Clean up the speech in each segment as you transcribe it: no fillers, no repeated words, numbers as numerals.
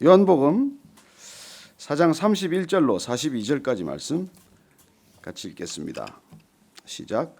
요한복음 4장 31절로 42절까지 말씀 같이 읽겠습니다. 시작.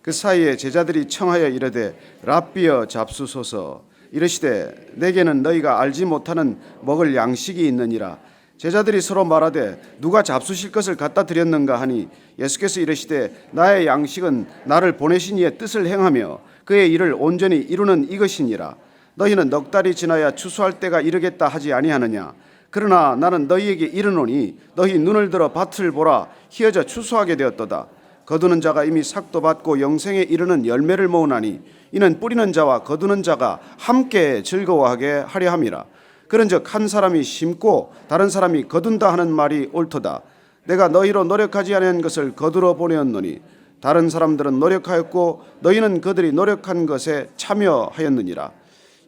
그 사이에 제자들이 청하여 이르되 랍비여 잡수소서. 이르시되 내게는 너희가 알지 못하는 먹을 양식이 있느니라. 제자들이 서로 말하되 누가 잡수실 것을 갖다 드렸는가 하니 예수께서 이르시되 나의 양식은 나를 보내신 이의 뜻을 행하며 그의 일을 온전히 이루는 이것이니라. 너희는 넉 달이 지나야 추수할 때가 이르겠다 하지 아니하느냐. 그러나 나는 너희에게 이르노니 너희 눈을 들어 밭을 보라. 희어져 추수하게 되었도다. 거두는 자가 이미 삭도 받고 영생에 이르는 열매를 모으나니 이는 뿌리는 자와 거두는 자가 함께 즐거워하게 하려 함이라. 그런즉 한 사람이 심고 다른 사람이 거둔다 하는 말이 옳도다. 내가 너희로 노력하지 아니한 것을 거두러 보내었노니 다른 사람들은 노력하였고 너희는 그들이 노력한 것에 참여하였느니라.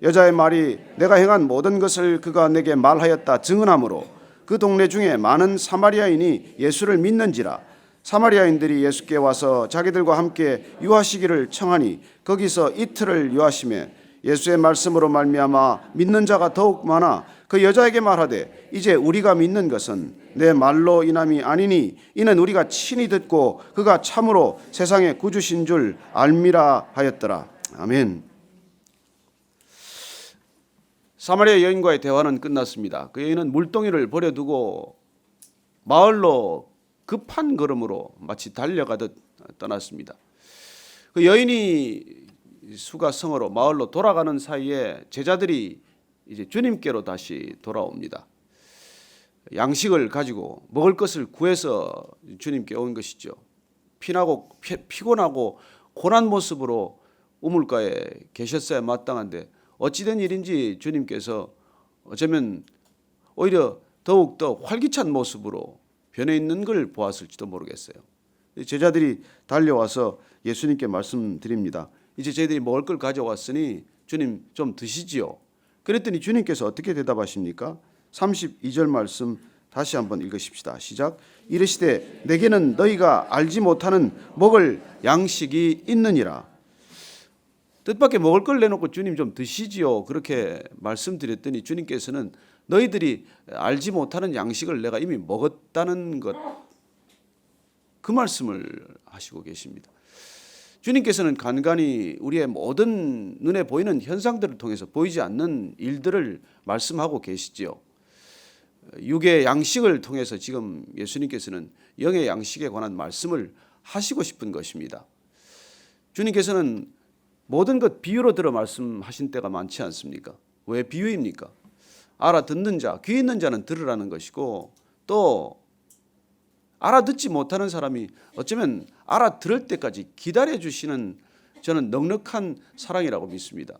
여자의 말이 내가 행한 모든 것을 그가 내게 말하였다 증언하므로 그 동네 중에 많은 사마리아인이 예수를 믿는지라. 사마리아인들이 예수께 와서 자기들과 함께 유하시기를 청하니 거기서 이틀을 유하시매 예수의 말씀으로 말미암아 믿는 자가 더욱 많아 그 여자에게 말하되 이제 우리가 믿는 것은 내 말로 인함이 아니니 이는 우리가 친히 듣고 그가 참으로 세상의 구주신 줄 알미라 하였더라. 아멘. 사마리아 여인과의 대화는 끝났습니다. 그 여인은 물동이를 버려두고 마을로 급한 걸음으로 마치 달려가듯 떠났습니다. 그 여인이 수가 성으로 마을로 돌아가는 사이에 제자들이 이제 주님께로 다시 돌아옵니다. 양식을 가지고 먹을 것을 구해서 주님께 온 것이죠. 피곤하고 고난 모습으로 우물가에 계셨어야 마땅한데 어찌된 일인지 주님께서 어쩌면 오히려 더욱더 활기찬 모습으로 변해 있는 걸 보았을지도 모르겠어요. 제자들이 달려와서 예수님께 말씀드립니다. 이제 저희들이 먹을 걸 가져왔으니 주님 좀 드시지요. 그랬더니 주님께서 어떻게 대답하십니까? 32절 말씀 다시 한번 읽으십시다. 시작. 이르시되 내게는 너희가 알지 못하는 먹을 양식이 있느니라. 뜻밖의 먹을 걸 내놓고 주님 좀 드시지요. 그렇게 말씀드렸더니 주님께서는 너희들이 알지 못하는 양식을 내가 이미 먹었다는 것, 그 말씀을 하시고 계십니다. 주님께서는 간간히 우리의 모든 눈에 보이는 현상들을 통해서 보이지 않는 일들을 말씀하고 계시지요. 육의 양식을 통해서 지금 예수님께서는 영의 양식에 관한 말씀을 하시고 싶은 것입니다. 주님께서는 모든 것 비유로 들어 말씀하신 때가 많지 않습니까? 왜 비유입니까? 알아듣는 자, 귀 있는 자는 들으라는 것이고 또 알아듣지 못하는 사람이 어쩌면 알아들을 때까지 기다려주시는 저는 넉넉한 사랑이라고 믿습니다.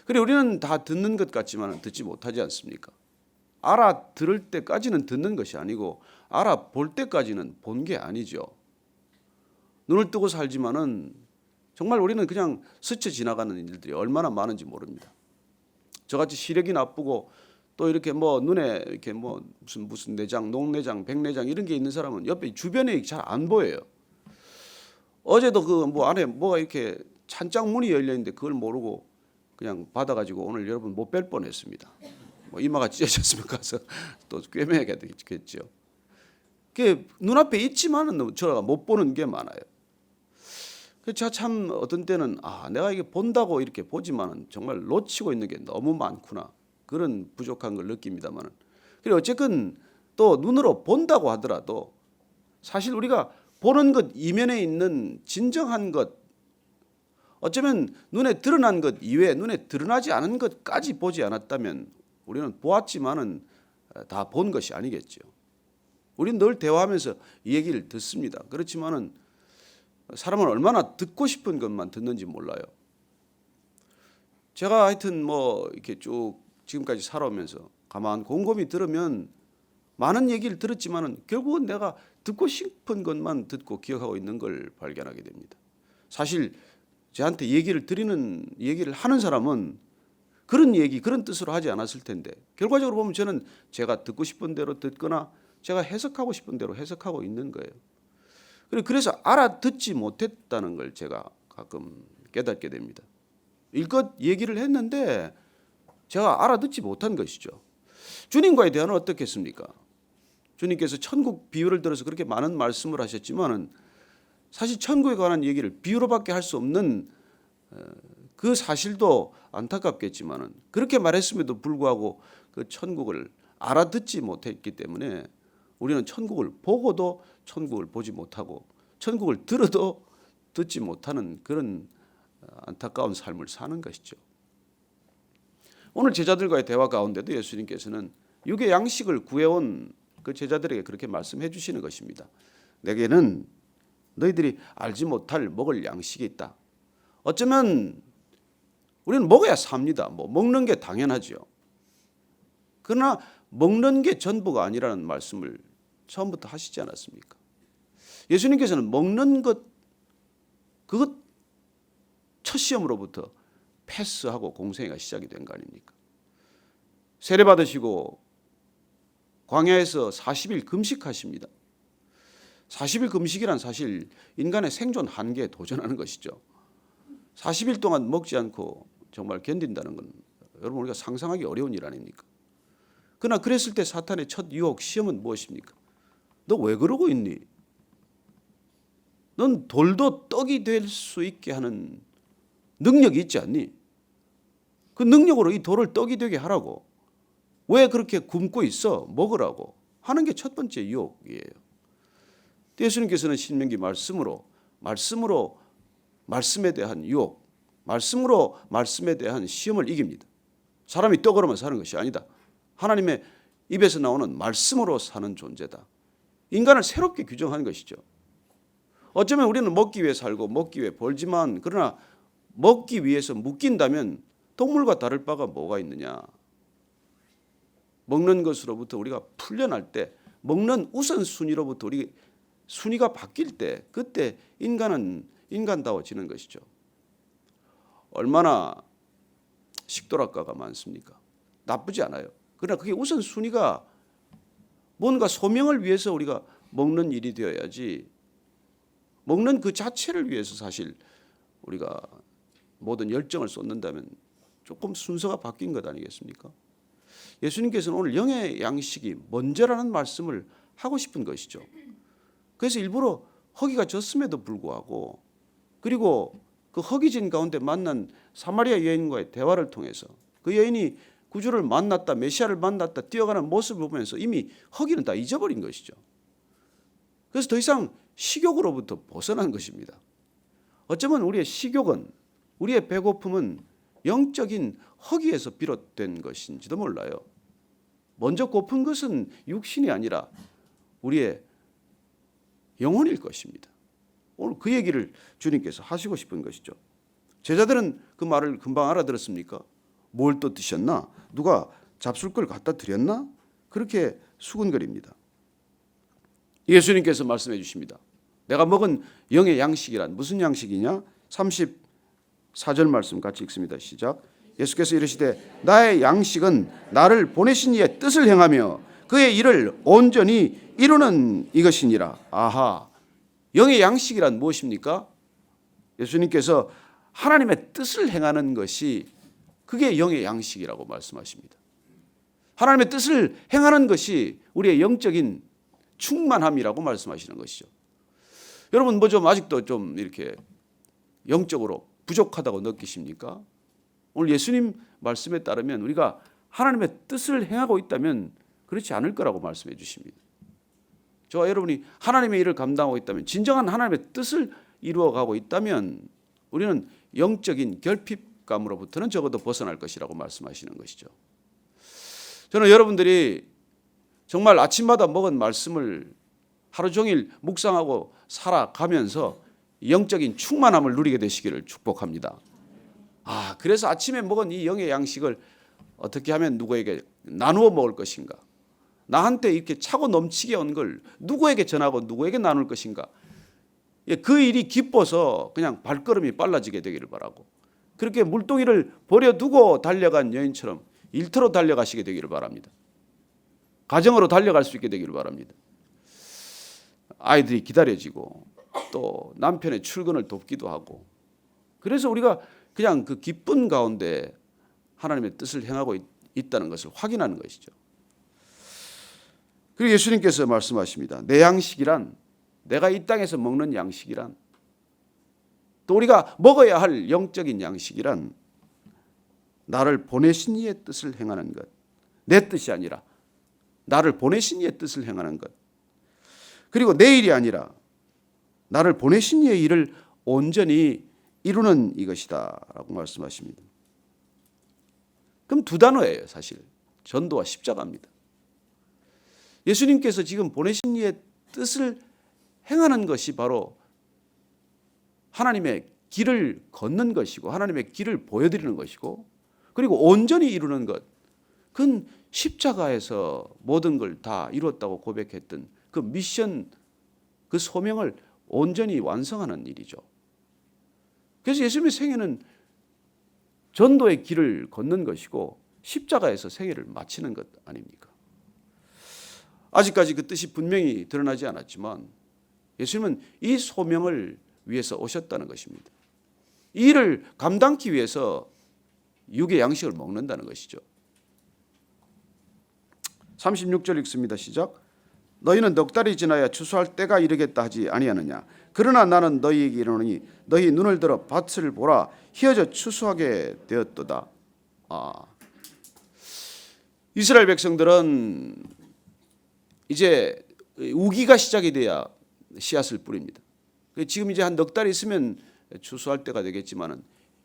그리고 우리는 다 듣는 것 같지만 듣지 못하지 않습니까? 알아들을 때까지는 듣는 것이 아니고 알아볼 때까지는 본 게 아니죠. 눈을 뜨고 살지만은 정말 우리는 그냥 스쳐 지나가는 일들이 얼마나 많은지 모릅니다. 저같이 시력이 나쁘고 또 이렇게 뭐 눈에 이렇게 뭐 무슨 내장, 녹내장, 백내장 이런 게 있는 사람은 옆에 주변에 잘 안 보여요. 어제도 그 뭐 안에 뭐가 이렇게 찬장 문이 열려 있는데 그걸 모르고 그냥 받아가지고 오늘 여러분 못 뵐 뻔했습니다. 뭐 이마가 찢어졌으면 가서 또 꿰매야겠죠. 그게 눈앞에 있지만은 저가 못 보는 게 많아요. 제가 참 어떤 때는 내가 이게 본다고 이렇게 보지만은 정말 놓치고 있는 게 너무 많구나 그런 부족한 걸 느낍니다만은 그리고 어쨌든 또 눈으로 본다고 하더라도 사실 우리가 보는 것 이면에 있는 진정한 것 어쩌면 눈에 드러난 것 이외에 눈에 드러나지 않은 것까지 보지 않았다면 우리는 보았지만은 다 본 것이 아니겠죠. 우리는 늘 대화하면서 이 얘기를 듣습니다. 그렇지만은 사람은 얼마나 듣고 싶은 것만 듣는지 몰라요. 제가 하여튼 뭐 이렇게 쭉 지금까지 살아오면서 가만 곰곰이 들으면 많은 얘기를 들었지만은 결국은 내가 듣고 싶은 것만 듣고 기억하고 있는 걸 발견하게 됩니다. 사실 저한테 얘기를 하는 사람은 그런 얘기, 그런 뜻으로 하지 않았을 텐데 결과적으로 보면 저는 제가 듣고 싶은 대로 듣거나 제가 해석하고 싶은 대로 해석하고 있는 거예요. 그래서 알아듣지 못했다는 걸 제가 가끔 깨닫게 됩니다. 일껏 얘기를 했는데 제가 알아듣지 못한 것이죠. 주님과의 대화는 어떻겠습니까? 주님께서 천국 비유를 들어서 그렇게 많은 말씀을 하셨지만은 사실 천국에 관한 얘기를 비유로밖에 할 수 없는 그 사실도 안타깝겠지만은 그렇게 말했음에도 불구하고 그 천국을 알아듣지 못했기 때문에 우리는 천국을 보고도 천국을 보지 못하고 천국을 들어도 듣지 못하는 그런 안타까운 삶을 사는 것이죠. 오늘 제자들과의 대화 가운데도 예수님께서는 육의 양식을 구해온 그 제자들에게 그렇게 말씀해 주시는 것입니다. 내게는 너희들이 알지 못할 먹을 양식이 있다. 어쩌면 우리는 먹어야 삽니다. 먹는 게 당연하죠. 그러나 먹는 게 전부가 아니라는 말씀을 처음부터 하시지 않았습니까? 예수님께서는 먹는 것, 그것 첫 시험으로부터 패스하고 공생애가 시작이 된 거 아닙니까? 세례 받으시고 광야에서 40일 금식하십니다. 40일 금식이란 사실 인간의 생존 한계에 도전하는 것이죠. 40일 동안 먹지 않고 정말 견딘다는 건 여러분 우리가 상상하기 어려운 일 아닙니까? 그러나 그랬을 때 사탄의 첫 유혹 시험은 무엇입니까? 너 왜 그러고 있니? 넌 돌도 떡이 될 수 있게 하는 능력이 있지 않니? 그 능력으로 이 돌을 떡이 되게 하라고. 왜 그렇게 굶고 있어? 먹으라고 하는 게 첫 번째 유혹이에요. 예수님께서는 신명기 말씀으로 말씀에 대한 유혹, 말씀으로 말씀에 대한 시험을 이깁니다. 사람이 떡으로만 사는 것이 아니다. 하나님의 입에서 나오는 말씀으로 사는 존재다. 인간을 새롭게 규정하는 것이죠. 어쩌면 우리는 먹기 위해 살고 먹기 위해 벌지만 그러나 먹기 위해서 묶인다면 동물과 다를 바가 뭐가 있느냐. 먹는 것으로부터 우리가 풀려날 때 먹는 우선순위로부터 우리 순위가 바뀔 때 그때 인간은 인간다워지는 것이죠. 얼마나 식도락가가 많습니까? 나쁘지 않아요. 그러나 그게 우선순위가 뭔가 소명을 위해서 우리가 먹는 일이 되어야지 먹는 그 자체를 위해서 사실 우리가 모든 열정을 쏟는다면 조금 순서가 바뀐 것 아니겠습니까? 예수님께서는 오늘 영의 양식이 먼저라는 말씀을 하고 싶은 것이죠. 그래서 일부러 허기가 졌음에도 불구하고 그리고 그 허기진 가운데 만난 사마리아 여인과의 대화를 통해서 그 여인이 구주를 만났다, 메시아를 만났다 뛰어가는 모습을 보면서 이미 허기는 다 잊어버린 것이죠. 그래서 더 이상 식욕으로부터 벗어난 것입니다. 어쩌면 우리의 식욕은 우리의 배고픔은 영적인 허기에서 비롯된 것인지도 몰라요. 먼저 고픈 것은 육신이 아니라 우리의 영혼일 것입니다. 오늘 그 얘기를 주님께서 하시고 싶은 것이죠. 제자들은 그 말을 금방 알아들었습니까? 뭘 또 드셨나? 누가 잡술 걸 갖다 드렸나? 그렇게 수군거립니다. 예수님께서 말씀해 주십니다. 내가 먹은 영의 양식이란 무슨 양식이냐? 34절 말씀 같이 읽습니다. 시작. 예수께서 이르시되 나의 양식은 나를 보내신 이의 뜻을 행하며 그의 일을 온전히 이루는 이것이니라. 아하, 영의 양식이란 무엇입니까? 예수님께서 하나님의 뜻을 행하는 것이 그게 영의 양식이라고 말씀하십니다. 하나님의 뜻을 행하는 것이 우리의 영적인 충만함이라고 말씀하시는 것이죠. 여러분 뭐 좀 아직도 좀 이렇게 영적으로 부족하다고 느끼십니까? 오늘 예수님 말씀에 따르면 우리가 하나님의 뜻을 행하고 있다면 그렇지 않을 거라고 말씀해 주십니다. 저와 여러분이 하나님의 일을 감당하고 있다면 진정한 하나님의 뜻을 이루어가고 있다면 우리는 영적인 결핍감으로부터는 적어도 벗어날 것이라고 말씀하시는 것이죠. 저는 여러분들이 정말 아침마다 먹은 말씀을 하루 종일 묵상하고 살아가면서 영적인 충만함을 누리게 되시기를 축복합니다. 그래서 아침에 먹은 이 영의 양식을 어떻게 하면 누구에게 나누어 먹을 것인가? 나한테 이렇게 차고 넘치게 온 걸 누구에게 전하고 누구에게 나눌 것인가? 그 일이 기뻐서 그냥 발걸음이 빨라지게 되기를 바라고 그렇게 물동이를 버려두고 달려간 여인처럼 일터로 달려가시게 되기를 바랍니다. 가정으로 달려갈 수 있게 되기를 바랍니다. 아이들이 기다려지고 또 남편의 출근을 돕기도 하고 그래서 우리가 그냥 그 기쁜 가운데 하나님의 뜻을 행하고 있다는 것을 확인하는 것이죠. 그리고 예수님께서 말씀하십니다. 내 양식이란, 내가 이 땅에서 먹는 양식이란, 또 우리가 먹어야 할 영적인 양식이란 나를 보내신 이의 뜻을 행하는 것. 내 뜻이 아니라 나를 보내신 이의 뜻을 행하는 것. 그리고 내 일이 아니라 나를 보내신 이의 일을 온전히 이루는 이것이다 라고 말씀하십니다. 그럼 두 단어예요, 사실. 전도와 십자가입니다. 예수님께서 지금 보내신 이의 뜻을 행하는 것이 바로 하나님의 길을 걷는 것이고 하나님의 길을 보여드리는 것이고 그리고 온전히 이루는 것. 그건 십자가에서 모든 걸 다 이루었다고 고백했던 그 미션, 그 소명을 온전히 완성하는 일이죠. 그래서 예수님의 생애는 전도의 길을 걷는 것이고 십자가에서 생애를 마치는 것 아닙니까? 아직까지 그 뜻이 분명히 드러나지 않았지만 예수님은 이 소명을 위해서 오셨다는 것입니다. 이 일을 감당하기 위해서 육의 양식을 먹는다는 것이죠. 36절 읽습니다. 시작. 너희는 넉 달이 지나야 추수할 때가 이르겠다 하지 아니하느냐. 그러나 나는 너희에게 이르노니 너희 눈을 들어 밭을 보라. 희어져 추수하게 되었도다. 이스라엘 백성들은 이제 우기가 시작이 돼야 씨앗을 뿌립니다. 지금 이제 한 넉 달 있으면 추수할 때가 되겠지만은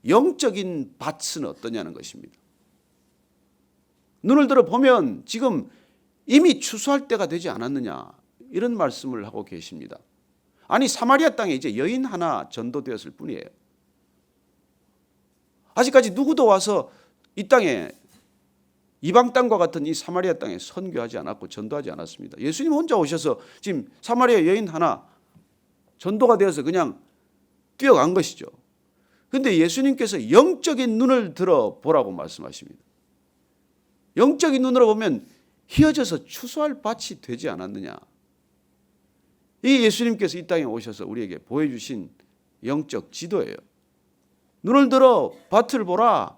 영적인 밭은 어떠냐는 것입니다. 눈을 들어 보면 지금 이미 추수할 때가 되지 않았느냐 이런 말씀을 하고 계십니다. 아니 사마리아 땅에 이제 여인 하나 전도되었을 뿐이에요. 아직까지 누구도 와서 이 땅에 이방 땅과 같은 이 사마리아 땅에 선교하지 않았고 전도하지 않았습니다. 예수님 혼자 오셔서 지금 사마리아 여인 하나 전도가 되어서 그냥 뛰어간 것이죠. 그런데 예수님께서 영적인 눈을 들어 보라고 말씀하십니다. 영적인 눈으로 보면 휘어져서 추수할 밭이 되지 않았느냐. 이 예수님께서 이 땅에 오셔서 우리에게 보여주신 영적 지도예요. 눈을 들어 밭을 보라.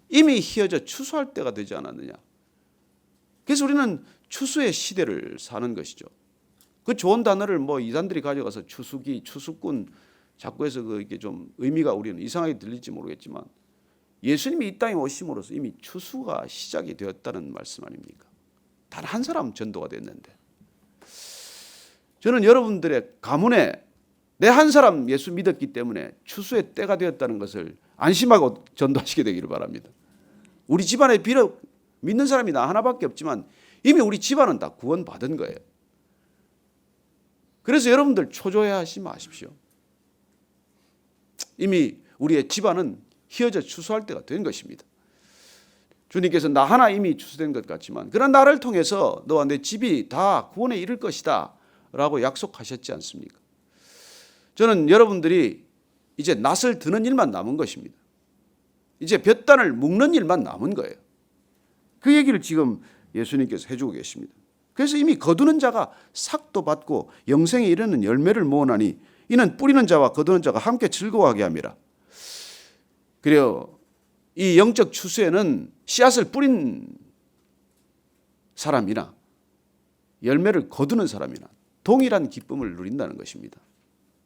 이미 휘어져 추수할 때가 되지 않았느냐. 그래서 우리는 추수의 시대를 사는 것이죠. 그 좋은 단어를 뭐 이단들이 가져가서 추수기, 추수꾼 자꾸 해서 그게 좀 의미가 우리는 이상하게 들릴지 모르겠지만 예수님이 이 땅에 오심으로써 이미 추수가 시작이 되었다는 말씀 아닙니까? 단 한 사람 전도가 됐는데 저는 여러분들의 가문에 내 한 사람 예수 믿었기 때문에 추수의 때가 되었다는 것을 안심하고 전도하시게 되기를 바랍니다. 우리 집안에 비록 믿는 사람이 나 하나밖에 없지만 이미 우리 집안은 다 구원받은 거예요. 그래서 여러분들 초조해하지 마십시오. 이미 우리의 집안은 휘어져 추수할 때가 된 것입니다. 주님께서 나 하나 이미 추수된 것 같지만 그러나 나를 통해서 너와 내 집이 다 구원에 이를 것이다 라고 약속하셨지 않습니까? 저는 여러분들이 이제 낫을 드는 일만 남은 것입니다. 이제 볕단을 묶는 일만 남은 거예요. 그 얘기를 지금 예수님께서 해주고 계십니다. 그래서 이미 거두는 자가 삭도 받고 영생에 이르는 열매를 모으나니 이는 뿌리는 자와 거두는 자가 함께 즐거워하게 함이라. 그래요. 이 영적 추수에는 씨앗을 뿌린 사람이나 열매를 거두는 사람이나 동일한 기쁨을 누린다는 것입니다.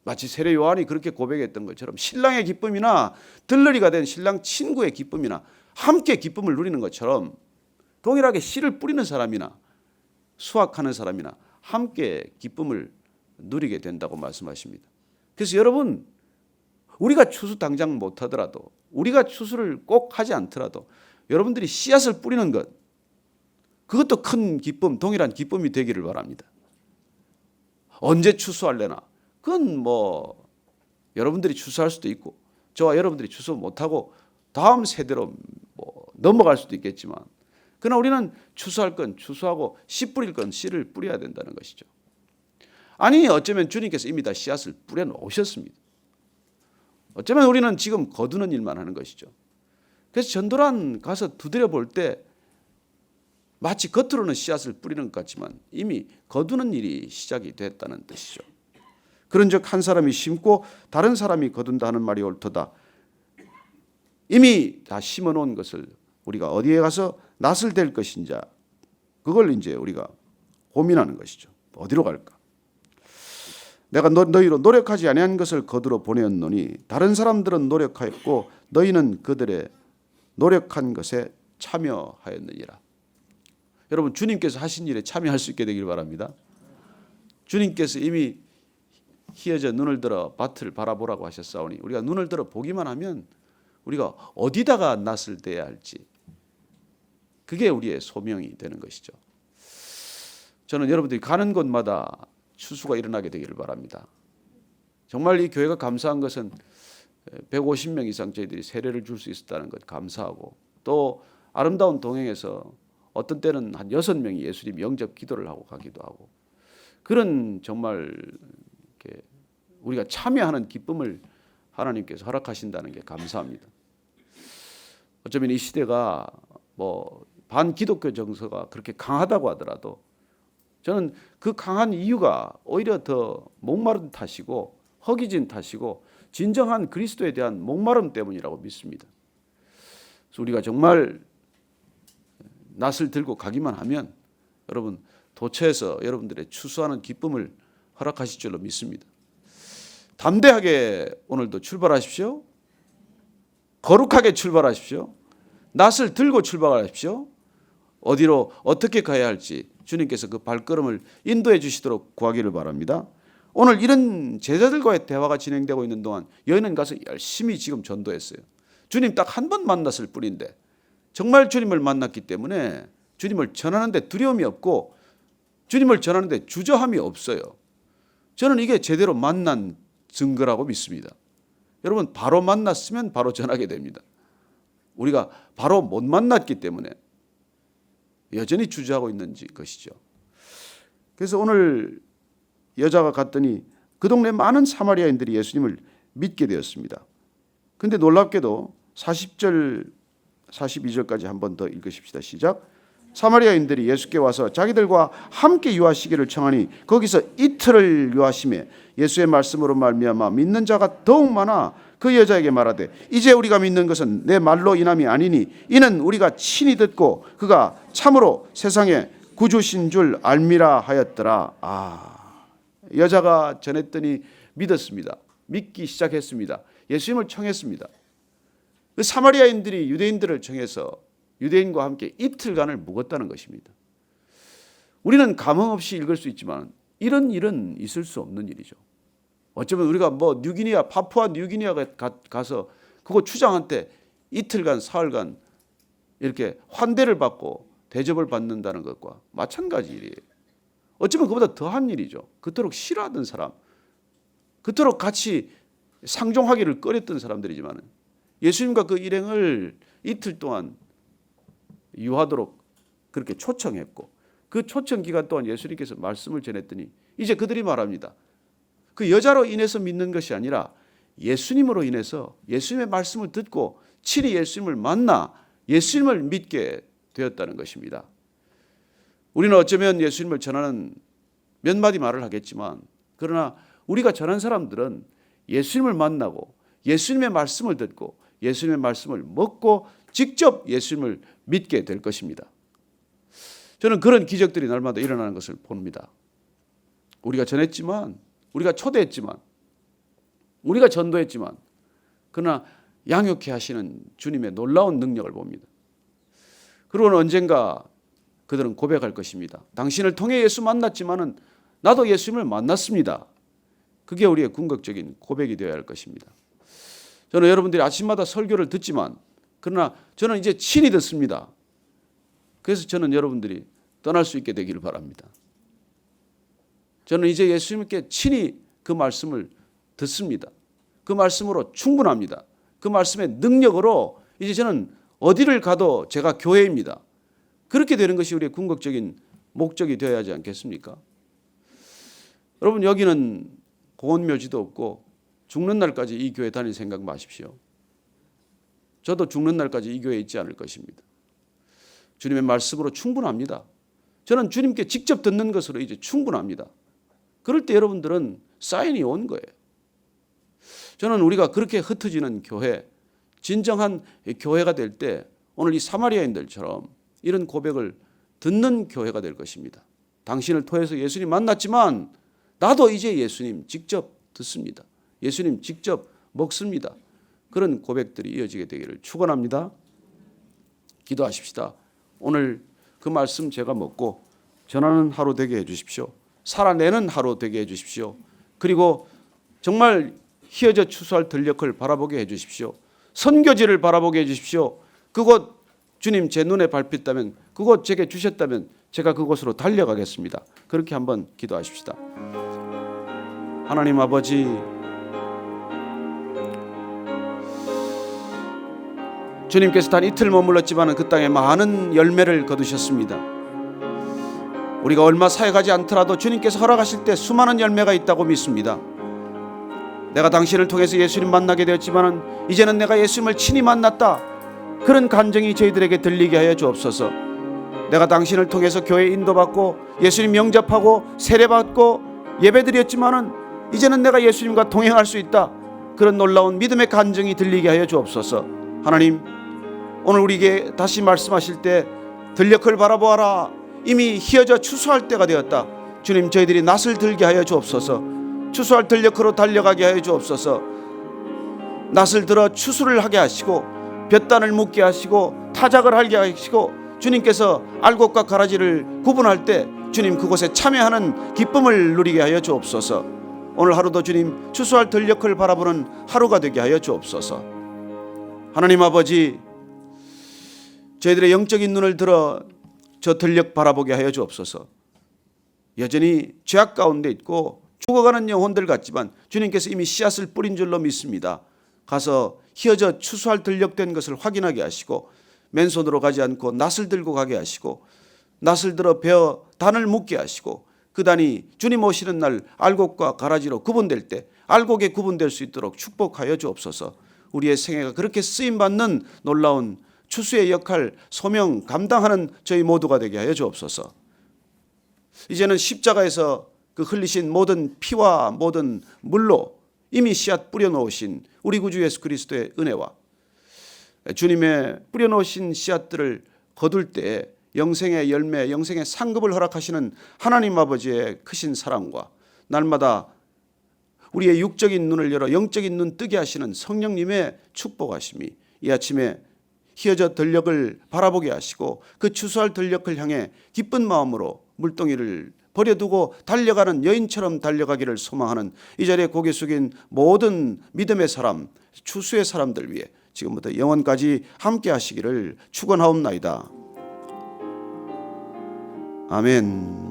마치 세례 요한이 그렇게 고백했던 것처럼 신랑의 기쁨이나 들러리가 된 신랑 친구의 기쁨이나 함께 기쁨을 누리는 것처럼 동일하게 씨를 뿌리는 사람이나 수확하는 사람이나 함께 기쁨을 누리게 된다고 말씀하십니다. 그래서 여러분 우리가 추수 당장 못하더라도 우리가 추수를 꼭 하지 않더라도 여러분들이 씨앗을 뿌리는 것 그것도 큰 기쁨 동일한 기쁨이 되기를 바랍니다. 언제 추수할래나 그건 뭐 여러분들이 추수할 수도 있고 저와 여러분들이 추수 못하고 다음 세대로 뭐 넘어갈 수도 있겠지만 그러나 우리는 추수할 건 추수하고 씨 뿌릴 건 씨를 뿌려야 된다는 것이죠. 아니 어쩌면 주님께서 이미 다 씨앗을 뿌려 놓으셨습니다. 어쩌면 우리는 지금 거두는 일만 하는 것이죠. 그래서 전도란 가서 두드려 볼 때 마치 겉으로는 씨앗을 뿌리는 것 같지만 이미 거두는 일이 시작이 됐다는 뜻이죠. 그런즉 한 사람이 심고 다른 사람이 거둔다 하는 말이 옳도다. 이미 다 심어놓은 것을 우리가 어디에 가서 낯을 댈 것인지 그걸 이제 우리가 고민하는 것이죠. 어디로 갈까? 내가 너희로 노력하지 아니한 것을 거두러 보내었노니 다른 사람들은 노력하였고 너희는 그들의 노력한 것에 참여하였느니라. 여러분, 주님께서 하신 일에 참여할 수 있게 되길 바랍니다. 주님께서 이미 희어져 눈을 들어 밭을 바라보라고 하셨사오니 우리가 눈을 들어 보기만 하면 우리가 어디다가 낯을 떼야 할지 그게 우리의 소명이 되는 것이죠. 저는 여러분들이 가는 곳마다 추수가 일어나게 되기를 바랍니다. 정말 이 교회가 감사한 것은 150명 이상 저희들이 세례를 줄 수 있었다는 것 감사하고, 또 아름다운 동행에서 어떤 때는 한 6명이 예수님 영접 기도를 하고 가기도 하고, 그런 정말 이렇게 우리가 참여하는 기쁨을 하나님께서 허락하신다는 게 감사합니다. 어쩌면 이 시대가 뭐 반기독교 정서가 그렇게 강하다고 하더라도 저는 그 강한 이유가 오히려 더 목마른 탓이고 허기진 탓이고 진정한 그리스도에 대한 목마름 때문이라고 믿습니다. 그래서 우리가 정말 낯을 들고 가기만 하면 여러분 도처에서 여러분들의 추수하는 기쁨을 허락하실 줄로 믿습니다. 담대하게 오늘도 출발하십시오. 거룩하게 출발하십시오. 낯을 들고 출발하십시오. 어디로 어떻게 가야 할지 주님께서 그 발걸음을 인도해 주시도록 구하기를 바랍니다. 오늘 이런 제자들과의 대화가 진행되고 있는 동안 여인은 가서 열심히 지금 전도했어요. 주님 딱 한 번 만났을 뿐인데 정말 주님을 만났기 때문에 주님을 전하는데 두려움이 없고 주님을 전하는데 주저함이 없어요. 저는 이게 제대로 만난 증거라고 믿습니다. 여러분, 바로 만났으면 바로 전하게 됩니다. 우리가 바로 못 만났기 때문에 여전히 주저하고 있는 것이죠. 그래서 오늘 여자가 갔더니 그 동네 많은 사마리아인들이 예수님을 믿게 되었습니다. 그런데 놀랍게도 40절 42절까지 한 번 더 읽으십시다. 시작. 사마리아인들이 예수께 와서 자기들과 함께 유하시기를 청하니 거기서 이틀을 유하시매 예수의 말씀으로 말미암아 믿는 자가 더욱 많아 그 여자에게 말하되 이제 우리가 믿는 것은 내 말로 인함이 아니니 이는 우리가 친히 듣고 그가 참으로 세상의 구주신 줄 알미라 하였더라. 여자가 전했더니 믿었습니다. 믿기 시작했습니다. 예수님을 청했습니다. 그 사마리아인들이 유대인들을 청해서 유대인과 함께 이틀간을 묵었다는 것입니다. 우리는 감흥 없이 읽을 수 있지만 이런 일은 있을 수 없는 일이죠. 어쩌면 우리가 뭐 뉴기니아, 파푸아 뉴기니아에 가서 그거 추장한테 이틀간, 사흘간 이렇게 환대를 받고 대접을 받는다는 것과 마찬가지 일이에요. 어쩌면 그보다 더한 일이죠. 그토록 싫어하던 사람, 그토록 같이 상종하기를 꺼렸던 사람들이지만 예수님과 그 일행을 이틀 동안 유하도록 그렇게 초청했고 그 초청 기간 동안 예수님께서 말씀을 전했더니 이제 그들이 말합니다. 그 여자로 인해서 믿는 것이 아니라 예수님으로 인해서 예수님의 말씀을 듣고 친히 예수님을 만나 예수님을 믿게 되었다는 것입니다. 우리는 어쩌면 예수님을 전하는 몇 마디 말을 하겠지만 그러나 우리가 전한 사람들은 예수님을 만나고 예수님의 말씀을 듣고 예수님의 말씀을 먹고 직접 예수님을 믿게 될 것입니다. 저는 그런 기적들이 날마다 일어나는 것을 봅니다. 우리가 전했지만, 우리가 초대했지만, 우리가 전도했지만 그러나 양육해 하시는 주님의 놀라운 능력을 봅니다. 그리고는 언젠가 그들은 고백할 것입니다. 당신을 통해 예수 만났지만은 나도 예수님을 만났습니다. 그게 우리의 궁극적인 고백이 되어야 할 것입니다. 저는 여러분들이 아침마다 설교를 듣지만 그러나 저는 이제 친히 듣습니다. 그래서 저는 여러분들이 떠날 수 있게 되기를 바랍니다. 저는 이제 예수님께 친히 그 말씀을 듣습니다. 그 말씀으로 충분합니다. 그 말씀의 능력으로 이제 저는 어디를 가도 제가 교회입니다. 그렇게 되는 것이 우리의 궁극적인 목적이 되어야 하지 않겠습니까? 여러분, 여기는 공원묘지도 없고 죽는 날까지 이 교회 다닐 생각 마십시오. 저도 죽는 날까지 이 교회에 있지 않을 것입니다. 주님의 말씀으로 충분합니다. 저는 주님께 직접 듣는 것으로 이제 충분합니다. 그럴 때 여러분들은 사인이 온 거예요. 저는 우리가 그렇게 흩어지는 교회, 진정한 교회가 될 때 오늘 이 사마리아인들처럼 이런 고백을 듣는 교회가 될 것입니다. 당신을 통해서 예수님 만났지만 나도 이제 예수님 직접 듣습니다. 예수님 직접 먹습니다. 그런 고백들이 이어지게 되기를 축원합니다. 기도하십시다. 오늘 그 말씀 제가 먹고 전하는 하루 되게 해주십시오. 살아내는 하루 되게 해주십시오. 그리고 정말 희어져 추수할 들녘을 바라보게 해주십시오. 선교지를 바라보게 해주십시오. 그곳 주님 제 눈에 밟혔다면, 그곳 제게 주셨다면 제가 그곳으로 달려가겠습니다. 그렇게 한번 기도하십시다. 하나님 아버지, 주님께서 단 이틀 머물렀지만 그 땅에 많은 열매를 거두셨습니다. 우리가 얼마 사역하지 않더라도 주님께서 허락하실 때 수많은 열매가 있다고 믿습니다. 내가 당신을 통해서 예수님 만나게 되었지만 이제는 내가 예수님을 친히 만났다, 그런 감정이 저희들에게 들리게 하여 주옵소서. 내가 당신을 통해서 교회 인도받고 예수님 영접하고 세례받고 예배드렸지만 이제는 내가 예수님과 동행할 수 있다, 그런 놀라운 믿음의 감정이 들리게 하여 주옵소서. 하나님, 오늘 우리에게 다시 말씀하실 때 들녘을 바라보아라, 이미 희어져 추수할 때가 되었다. 주님, 저희들이 낯을 들게 하여 주옵소서. 추수할 들녘으로 달려가게 하여 주옵소서. 낯을 들어 추수를 하게 하시고 볕단을 묻게 하시고 타작을 하게 하시고 주님께서 알곡과 가라지를 구분할 때 주님 그곳에 참여하는 기쁨을 누리게 하여 주옵소서. 오늘 하루도 주님 추수할 들녘을 바라보는 하루가 되게 하여 주옵소서. 하나님 아버지, 저희들의 영적인 눈을 들어 저 들녘 바라보게 하여 주옵소서. 여전히 죄악 가운데 있고 죽어가는 영혼들 같지만 주님께서 이미 씨앗을 뿌린 줄로 믿습니다. 가서 희어져 추수할 들녘된 것을 확인하게 하시고 맨손으로 가지 않고 낫을 들고 가게 하시고 낫을 들어 베어 단을 묶게 하시고 그 단이 주님 오시는 날 알곡과 가라지로 구분될 때 알곡에 구분될 수 있도록 축복하여 주옵소서. 우리의 생애가 그렇게 쓰임받는 놀라운 추수의 역할, 소명 감당하는 저희 모두가 되게 하여 주옵소서. 이제는 십자가에서 그 흘리신 모든 피와 모든 물로 이미 씨앗 뿌려놓으신 우리 구주 예수 그리스도의 은혜와 주님의 뿌려놓으신 씨앗들을 거둘 때 영생의 열매, 영생의 상급을 허락하시는 하나님 아버지의 크신 사랑과 날마다 우리의 육적인 눈을 열어 영적인 눈 뜨게 하시는 성령님의 축복하심이 이 아침에 희어져 들녘을 바라보게 하시고 그 추수할 들녘을 향해 기쁜 마음으로 물동이를 버려두고 달려가는 여인처럼 달려가기를 소망하는 이 자리에 고개 숙인 모든 믿음의 사람, 추수의 사람들 위해 지금부터 영원까지 함께 하시기를 축원하옵나이다. 아멘.